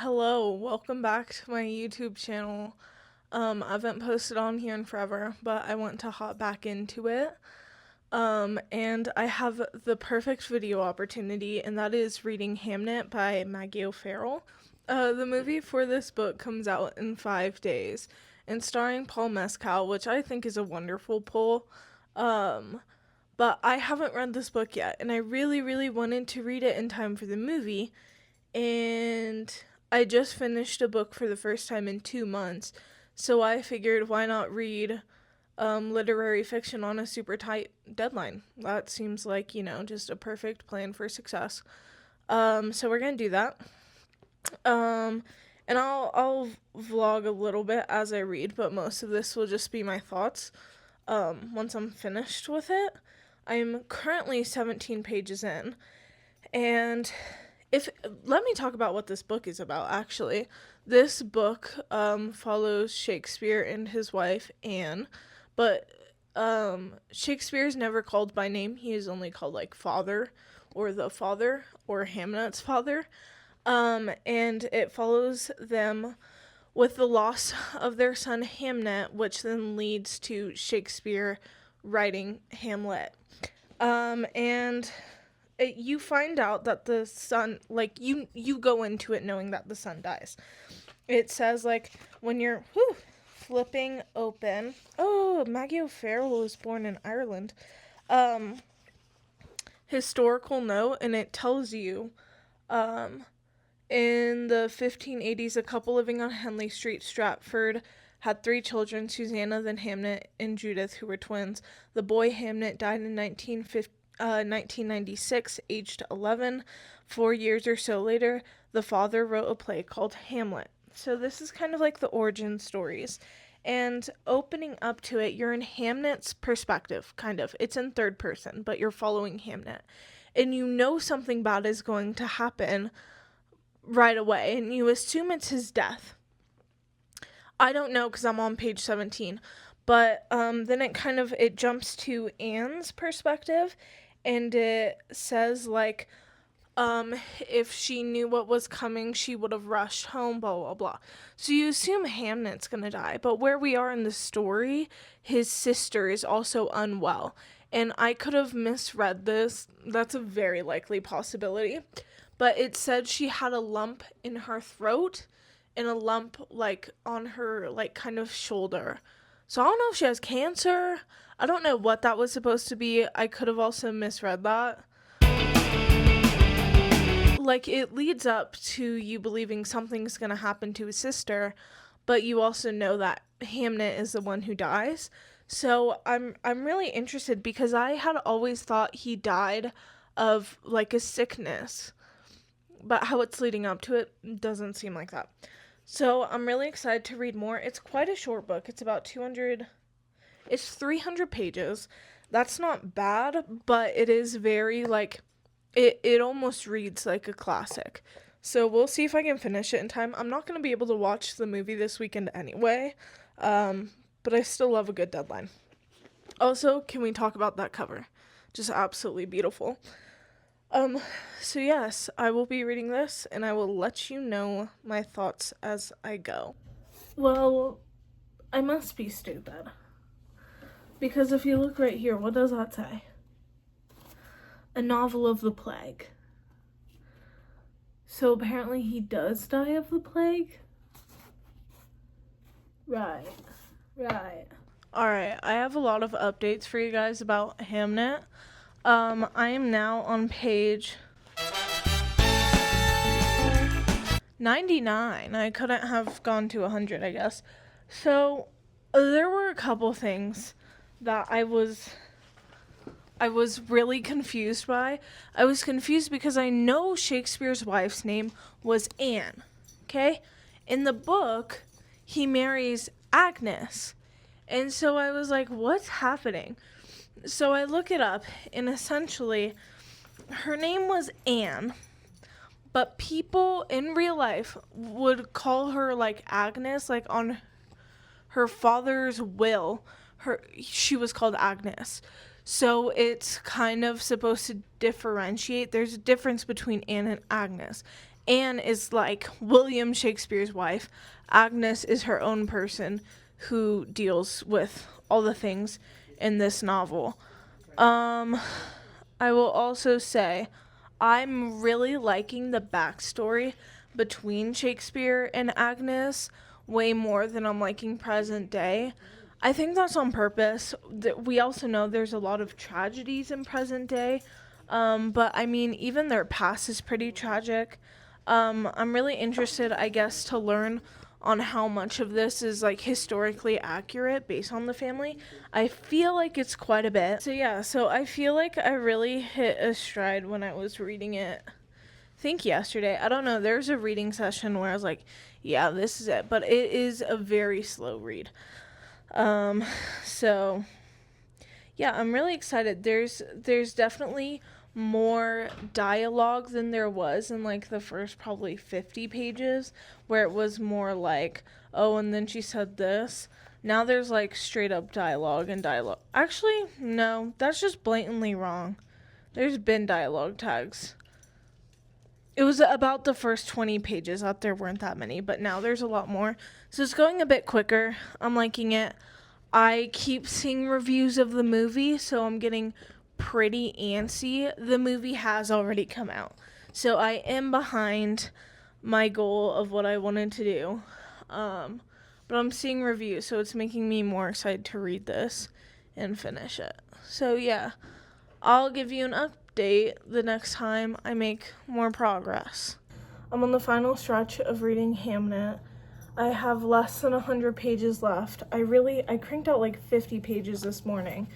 Hello, welcome back to my YouTube channel. I haven't posted on here in forever, but I want to hop back into it. And I have the perfect video opportunity, and that is reading Hamnet by Maggie. The movie for this book comes out in 5 days, and starring Paul Mescal, which I think is a wonderful pull. But I haven't read this book yet, and I really wanted to read it in time for the movie, and I just finished a book for the first time in 2 months, so I figured why not read literary fiction on a super tight deadline. That seems like, just a perfect plan for success. So we're gonna do that. And I'll vlog a little bit as I read, but most of this will just be my thoughts once I'm finished with it. I'm currently 17 pages in, and let me talk about what this book is about, actually. This book follows Shakespeare and his wife, Anne, but Shakespeare is never called by name. He is only called, father, or the father, or Hamnet's father, and it follows them with the loss of their son Hamnet, which then leads to Shakespeare writing Hamlet. And you find out that the son, you go into it knowing that the son dies. It says, when you're flipping open, Maggie was born in Ireland, historical note, and it tells you, in the 1580s, a couple living on Henley Street, Stratford, had 3 children, Susanna, then Hamnet, and Judith, who were twins. The boy Hamnet died in 1996, aged 11. 4 years or so later, the father wrote a play called Hamlet. So this is kind of like the origin stories. And opening up to it, you're in Hamnet's perspective, kind of. It's in third person, but you're following Hamnet. And you know something bad is going to happen right away, and you assume it's his death. I don't know because I'm on page 17, but then it jumps to Anne's perspective, and it says if she knew what was coming, she would have rushed home, blah blah blah. So you assume Hamnet's gonna die, but where we are in the story, his sister is also unwell, and I could have misread this. That's a very likely possibility, but it said she had a lump in her throat and a lump on her kind of shoulder. So I don't know if she has cancer. I don't know what that was supposed to be. I could have also misread that. It leads up to you believing something's gonna happen to his sister, but you also know that Hamnet is the one who dies. So I'm really interested because I had always thought he died of a sickness, but how it's leading up to it doesn't seem like that. So I'm really excited to read more. It's quite a short book. It's about 300 pages. That's not bad, but it is very it almost reads like a classic. So we'll see if I can finish it in time. I'm not going to be able to watch the movie this weekend anyway, but I still love a good deadline. Also, can we talk about that cover? Just absolutely beautiful. So yes, I will be reading this, and I will let you know my thoughts as I go. Well, I must be stupid. Because if you look right here, what does that say? A novel of the plague. So apparently he does die of the plague? Right. Alright, I have a lot of updates for you guys about Hamnet. I am now on page 99. I couldn't have gone to 100, I guess. So, there were a couple things that I was really confused by. I was confused because I know Shakespeare's wife's name was Anne, okay? In the book, he marries Agnes. And so I was like, what's happening? So I look it up, and essentially, her name was Anne, but people in real life would call her Agnes, on her father's will. She was called Agnes. So it's kind of supposed to differentiate. There's a difference between Anne and Agnes. Anne is like William Shakespeare's wife. Agnes is her own person who deals with all the things in this novel. I will also say I'm really liking the backstory between Shakespeare and Agnes way more than I'm liking present day. I think that's on purpose. We also know there's a lot of tragedies in present day, but I mean, even their past is pretty tragic. I'm really interested, I guess, to learn on how much of this is like historically accurate based on the family. I feel like it's quite a bit. So yeah, so I feel like I really hit a stride when I was reading it. I think yesterday. I don't know. There's a reading session where I was like, yeah, this is it. But it is a very slow read. So yeah, I'm really excited. There's definitely more dialogue than there was in like the first probably 50 pages, where it was more like, oh, and then she said this. Now there's like straight up dialogue and dialogue. Actually, no, that's just blatantly wrong. There's been dialogue tags. It was about the first 20 pages. Out there weren't that many, but now there's a lot more. So it's going a bit quicker. I'm liking it. I keep seeing reviews of the movie, so I'm getting pretty antsy. The movie has already come out, so I am behind my goal of what I wanted to do. But I'm seeing reviews, so it's making me more excited to read this and finish it. So yeah, I'll give you an update the next time I make more progress. I'm on the final stretch of reading Hamnet. I have less than 100 pages left. I cranked out like 50 pages this morning.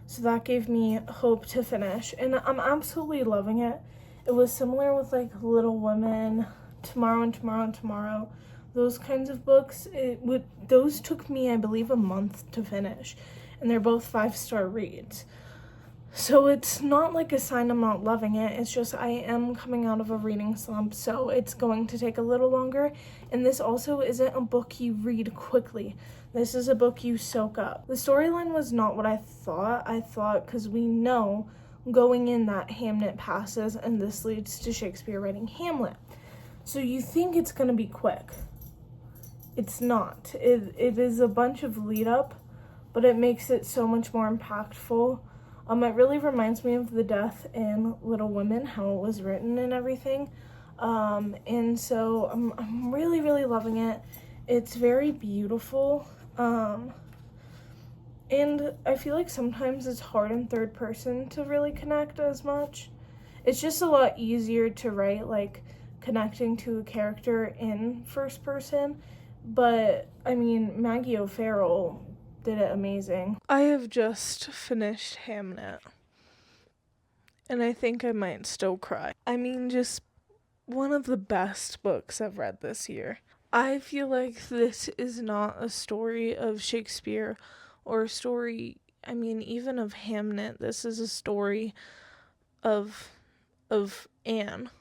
So that gave me hope to finish. And I'm absolutely loving it. It was similar with like Little Women, Tomorrow and Tomorrow and Tomorrow. Those kinds of books. Those took me, I believe, a month to finish. And they're both 5-star reads. So it's not like a sign I'm not loving it. It's just I am coming out of a reading slump, so it's going to take a little longer. And this also isn't a book you read quickly. This is a book you soak up. The storyline was not what I thought. Because we know going in that Hamnet passes, and this leads to Shakespeare writing Hamlet. So you think it's going to be quick. It's not. It is a bunch of lead up, but it makes it so much more impactful. It really reminds me of the death in Little Women, how it was written and everything. And so I'm really, really loving it. It's very beautiful. And I feel like sometimes it's hard in third person to really connect as much. It's just a lot easier to write, like, connecting to a character in first person. But, I mean, Maggie O'Farrell did it amazing. I have just finished Hamnet, and I think I might still cry. I mean, just one of the best books I've read this year. I feel like this is not a story of Shakespeare or a story, I mean, even of Hamnet. This is a story of Anne,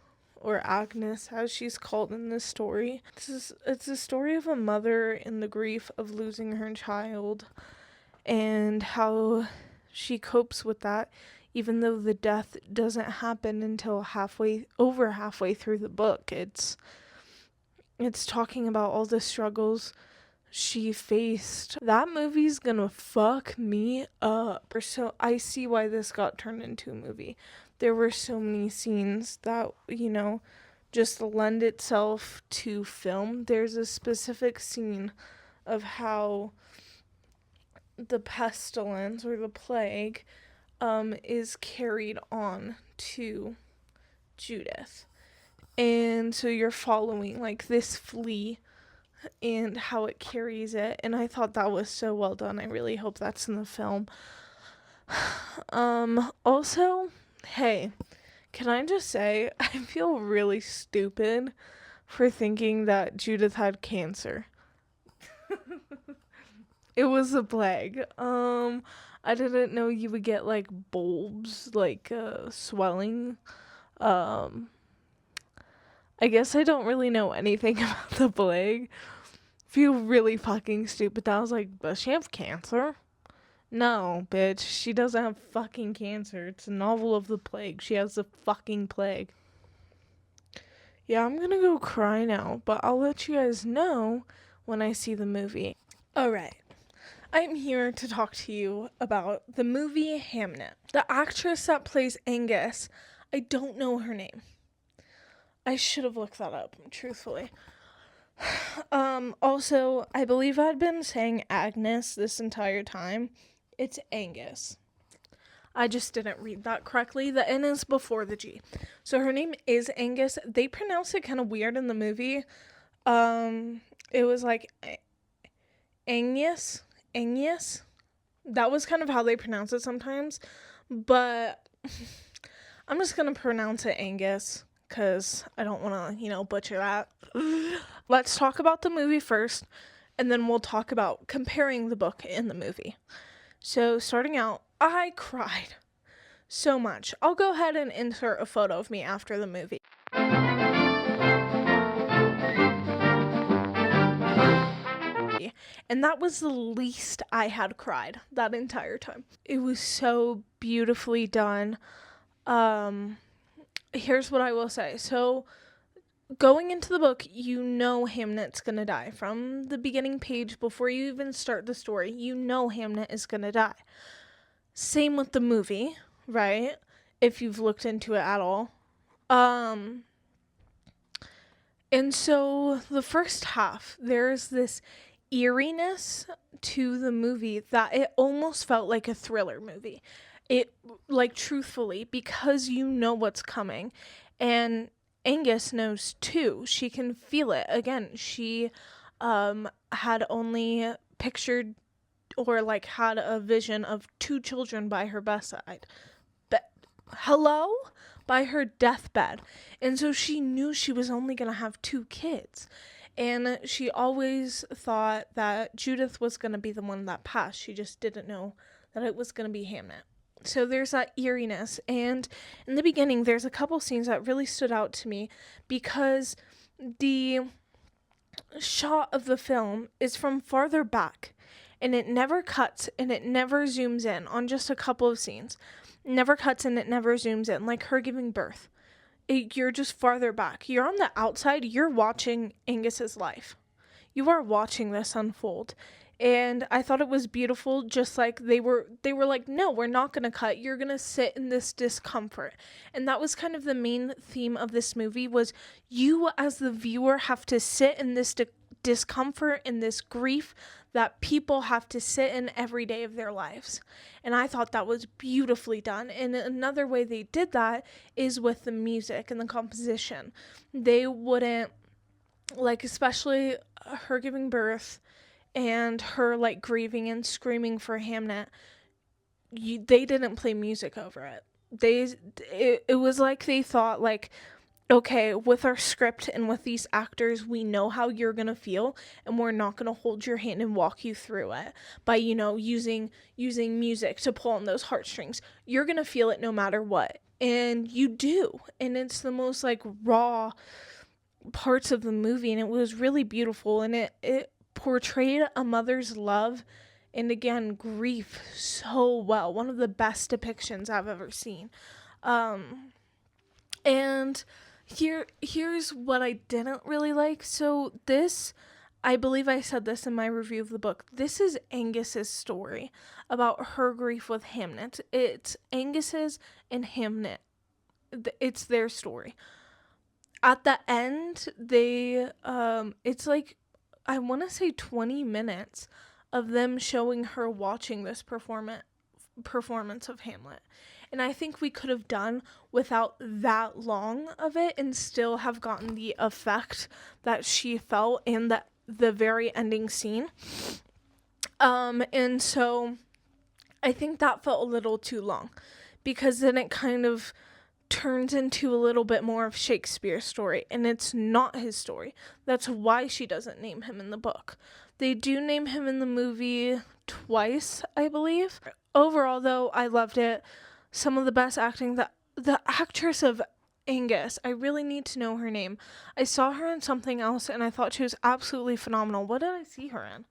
or Agnes, as she's called in this story. It's a story of a mother in the grief of losing her child and how she copes with that, even though the death doesn't happen until over halfway through the book. It's talking about all the struggles she faced. That movie's gonna fuck me up. So I see why this got turned into a movie. There were so many scenes that, just lend itself to film. There's a specific scene of how the pestilence or the plague is carried on to Judith. And so you're following like this flea and how it carries it. And I thought that was so well done. I really hope that's in the film. Also, hey, can I just say, I feel really stupid for thinking that Judith had cancer. It was a plague. I didn't know you would get like bulbs, like swelling. I guess I don't really know anything about the plague. Feel really fucking stupid. I was like, does she have cancer? No, bitch, she doesn't have fucking cancer. It's a novel of the plague. She has the fucking plague. Yeah, I'm gonna go cry now, but I'll let you guys know when I see the movie. Alright, I'm here to talk to you about the movie Hamnet. The actress that plays Angus, I don't know her name. I should have looked that up, truthfully. Also, I believe I'd been saying Agnes this entire time. It's Angus. I just didn't read that correctly. The N is before the G. So her name is Angus. They pronounce it kind of weird in the movie. It was like Angus. That was kind of how they pronounce it sometimes. But I'm just going to pronounce it Angus because I don't want to, butcher that. Let's talk about the movie first, and then we'll talk about comparing the book and the movie. So starting out, I cried so much. I'll go ahead and insert a photo of me after the movie. And that was the least I had cried that entire time. It was so beautifully done. Here's what I will say. So going into the book, Hamnet's gonna die. From the beginning page, before you even start the story, Hamnet is gonna die. Same with the movie, right? If you've looked into it at all. And so the first half, there's this eeriness to the movie that it almost felt like a thriller movie. It, like, truthfully, because you know what's coming. And Angus knows too. She can feel it. Again, she had only pictured or had a vision of 2 children by her bedside. By her deathbed. And so she knew she was only going to have 2 kids. And she always thought that Judith was going to be the one that passed. She just didn't know that it was going to be Hamnet. So there's that eeriness. And in the beginning, there's a couple scenes that really stood out to me because the shot of the film is from farther back. And it never cuts and it never zooms in on just a couple of scenes. It never cuts and it never zooms in, like her giving birth. You're just farther back. You're on the outside. You're watching Angus's life. You are watching this unfold. And I thought it was beautiful, just like they were like, no, we're not going to cut. You're going to sit in this discomfort. And that was kind of the main theme of this movie was you as the viewer have to sit in this discomfort and this grief that people have to sit in every day of their lives. And I thought that was beautifully done. And another way they did that is with the music and the composition. They wouldn't, especially her giving birth and her grieving and screaming for Hamnet, they didn't play music over it. It was like they thought okay, with our script and with these actors, we know how you're going to feel, and we're not going to hold your hand and walk you through it by, using music to pull on those heartstrings. You're going to feel it no matter what. And you do. And it's the most, raw parts of the movie, and it was really beautiful, and it portrayed a mother's love and, again, grief so well. One of the best depictions I've ever seen. And here's what I didn't really like. So this, I believe I said this in my review of the book, this is Angus's story about her grief with Hamnet. It's Angus's and Hamnet. It's their story. At the end, it's I want to say 20 minutes of them showing her watching this performance of Hamlet. And I think we could have done without that long of it and still have gotten the effect that she felt in the very ending scene. And so I think that felt a little too long because then it kind of turns into a little bit more of Shakespeare's story, and it's not his story. That's why she doesn't name him in the book. They do name him in the movie twice, I believe. Overall, though, I loved it. Some of the best acting. The actress of Angus, I really need to know her name. I saw her in something else, and I thought she was absolutely phenomenal. What did I see her in?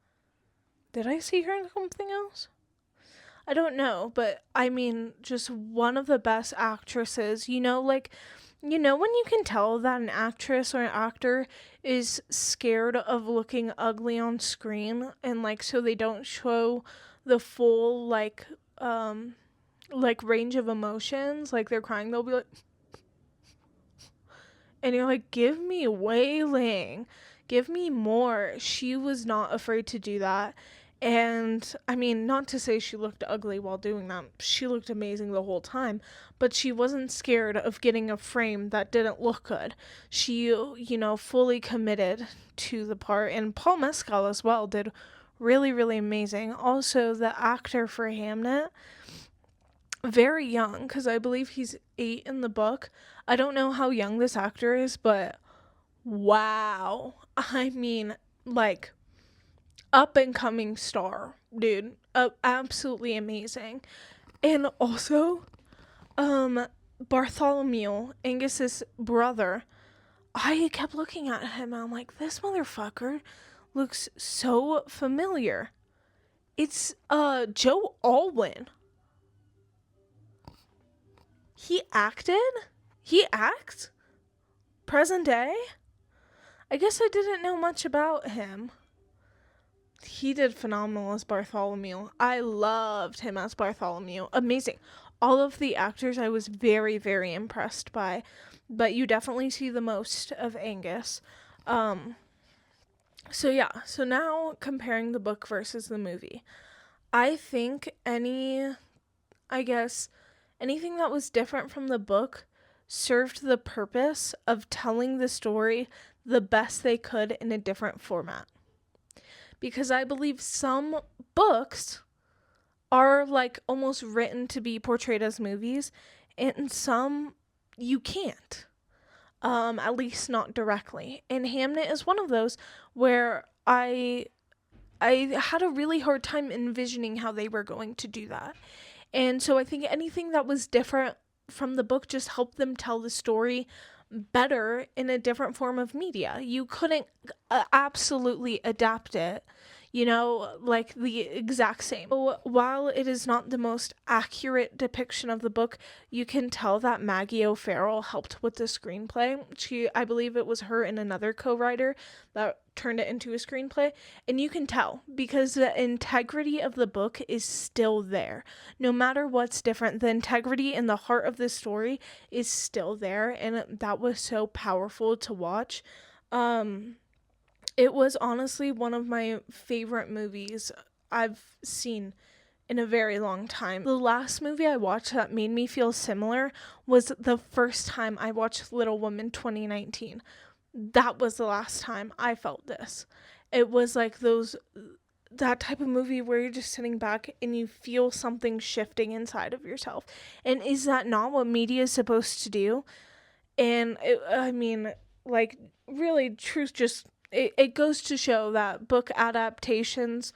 Did I see her in something else? I don't know, but I mean, just one of the best actresses. You know when you can tell that an actress or an actor is scared of looking ugly on screen, and like so they don't show the full like range of emotions, like they're crying, they'll be like, and you're like, give me wailing, give me more. She was not afraid to do that. And I mean, not to say she looked ugly while doing that. She looked amazing the whole time, but she wasn't scared of getting a frame that didn't look good. She, fully committed to the part. And Paul Mescal as well did really, really amazing. Also, the actor for Hamnet, very young, because I believe he's 8 in the book. I don't know how young this actor is, but wow. I mean, like, up and coming star, dude. Absolutely amazing. And also, Bartholomew, Angus's brother, I kept looking at him and I'm like, this motherfucker looks so familiar. It's Joe Alwyn. He acted? He acts? Present day? I guess I didn't know much about him. He did phenomenal as Bartholomew. I loved him as Bartholomew. Amazing. All of the actors I was very, very impressed by. But you definitely see the most of Angus. So now comparing the book versus the movie. I think anything that was different from the book served the purpose of telling the story the best they could in a different format. Because I believe some books are like almost written to be portrayed as movies, and some you can't. At least not directly. And Hamnet is one of those where I had a really hard time envisioning how they were going to do that. And so I think anything that was different from the book just helped them tell the story better in a different form of media. You couldn't absolutely adapt it, like the exact same. So while it is not the most accurate depiction of the book, you can tell that Maggie O'Farrell helped with the screenplay. I believe it was her and another co-writer that turned it into a screenplay, and you can tell because the integrity of the book is still there. No matter what's different, the integrity in the heart of the story is still there, and that was so powerful to watch. It was honestly one of my favorite movies I've seen in a very long time. The last movie I watched that made me feel similar was the first time I watched Little Women 2019. That was the last time I felt this. It was like that type of movie where you're just sitting back and you feel something shifting inside of yourself. And is that not what media is supposed to do? And really, truth just, it goes to show that book adaptations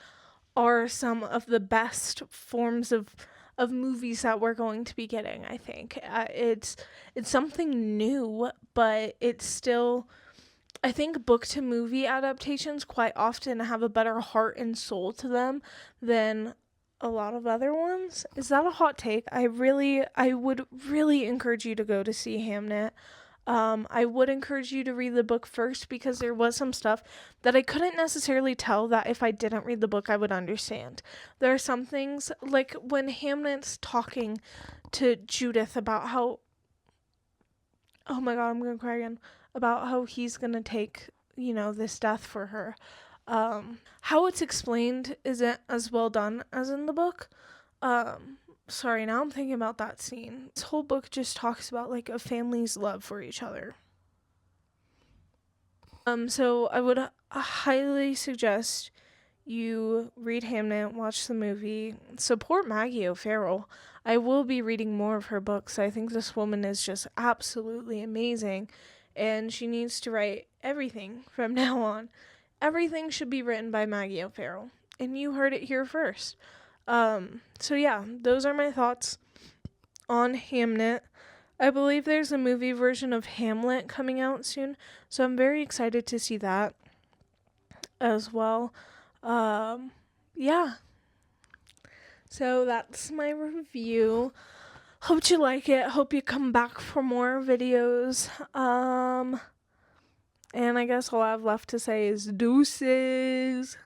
are some of the best forms of movies that we're going to be getting, I think. It's something new, but it's still, I think book to movie adaptations quite often have a better heart and soul to them than a lot of other ones. Is that a hot take? I would really encourage you to go to see Hamnet. I would encourage you to read the book first because there was some stuff that I couldn't necessarily tell that if I didn't read the book I would understand. There are some things, like when Hamnet's talking to Judith about how, oh my god, I'm gonna cry again, about how he's gonna take, this death for her. How it's explained isn't as well done as in the book. Sorry, now I'm thinking about that scene. This whole book just talks about like a family's love for each other. So I would highly suggest you read Hamnet, watch the movie, support Maggie O'Farrell. I will be reading more of her books. I think this woman is just absolutely amazing, and she needs to write everything from now on. Everything should be written by Maggie O'Farrell, and you heard it here first. So yeah, those are my thoughts on Hamnet. I believe there's a movie version of Hamlet coming out soon, so I'm very excited to see that as well. Yeah. So that's my review. Hope you like it. Hope you come back for more videos. And I guess all I have left to say is deuces.